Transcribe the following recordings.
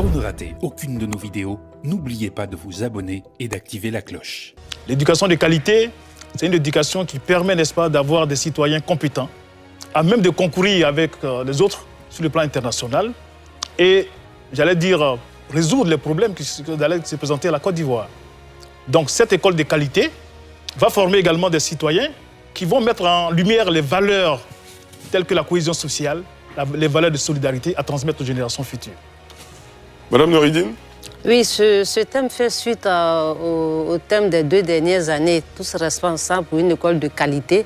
Pour ne rater aucune de nos vidéos, n'oubliez pas de vous abonner et d'activer la cloche. L'éducation de qualité, c'est une éducation qui permet, n'est-ce pas, d'avoir des citoyens compétents, à même de concourir avec les autres sur le plan international et, j'allais dire, résoudre les problèmes qui allaient se présenter à la Côte d'Ivoire. Donc cette école de qualité va former également des citoyens qui vont mettre en lumière les valeurs telles que la cohésion sociale, les valeurs de solidarité à transmettre aux générations futures. Madame Nouridine? Oui, ce thème fait suite au thème des 2 dernières années, tous responsables pour une école de qualité,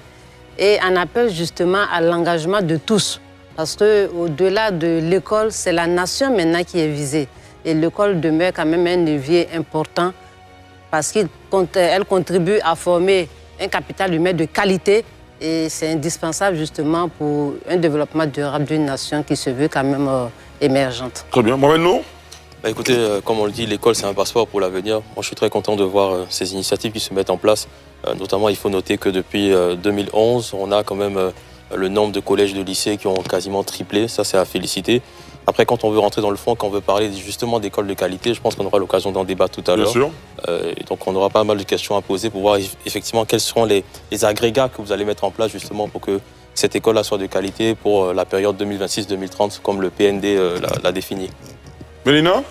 et on appelle justement à l'engagement de tous. Parce qu'au-delà de l'école, c'est la nation maintenant qui est visée. Et l'école demeure quand même un levier important parce qu'elle contribue à former un capital humain de qualité et c'est indispensable justement pour un développement durable d'une nation qui se veut quand même émergente. Très bien. Mohamed Nour? Écoutez, comme on le dit, l'école c'est un passeport pour l'avenir. Moi je suis très content de voir ces initiatives qui se mettent en place. Notamment il faut noter que depuis 2011, on a quand même le nombre de collèges et de lycées qui ont quasiment triplé. Ça c'est à féliciter. Après, quand on veut rentrer dans le fond, quand on veut parler justement d'écoles de qualité, je pense qu'on aura l'occasion d'en débattre tout à l'heure. Bien sûr. Et donc on aura pas mal de questions à poser pour voir effectivement quels seront les agrégats que vous allez mettre en place justement pour que cette école-là soit de qualité pour la période 2026-2030 comme le PND l'a défini. Mélina?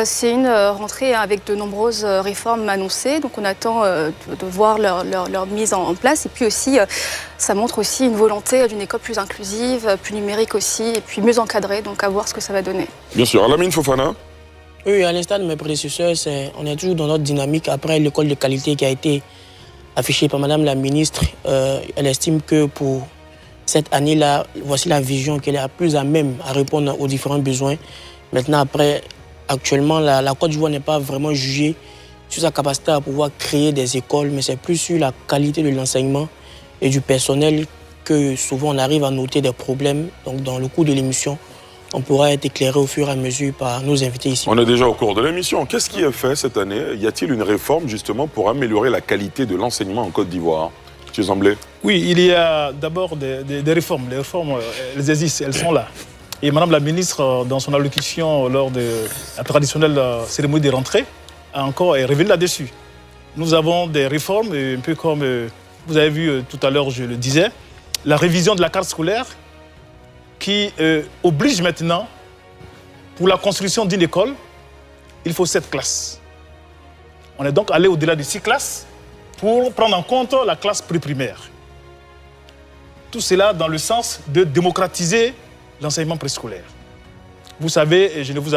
C'est une rentrée avec de nombreuses réformes annoncées, donc on attend de voir leur mise en place. Et puis aussi, ça montre aussi une volonté d'une école plus inclusive, plus numérique aussi, et puis mieux encadrée, donc à voir ce que ça va donner. Bien sûr. Lamine Fofana? Oui, à l'instar de mes prédécesseurs, on est toujours dans notre dynamique. Après l'école de qualité qui a été affichée par Madame la ministre, elle estime que pour cette année-là, voici la vision qu'elle est plus à même à répondre aux différents besoins. Maintenant, après, actuellement, la Côte d'Ivoire n'est pas vraiment jugée sur sa capacité à pouvoir créer des écoles, mais c'est plus sur la qualité de l'enseignement et du personnel que souvent on arrive à noter des problèmes. Donc, dans le cours de l'émission, on pourra être éclairé au fur et à mesure par nos invités ici. On est déjà au cours de l'émission. Qu'est-ce qui est fait cette année? Y a-t-il une réforme justement pour améliorer la qualité de l'enseignement en Côte d'Ivoire? M. Zamblé? Oui, il y a d'abord des réformes. Les réformes, elles existent, elles sont là. Et Madame la ministre, dans son allocution lors de la traditionnelle cérémonie de rentrée, a encore révélé là-dessus. Nous avons des réformes, un peu comme vous avez vu tout à l'heure, je le disais, la révision de la carte scolaire qui oblige maintenant, pour la construction d'une école, il faut 7 classes. On est donc allé au-delà de 6 classes pour prendre en compte la classe pré-primaire. Tout cela dans le sens de démocratiser l'enseignement préscolaire. Vous savez, et je ne vous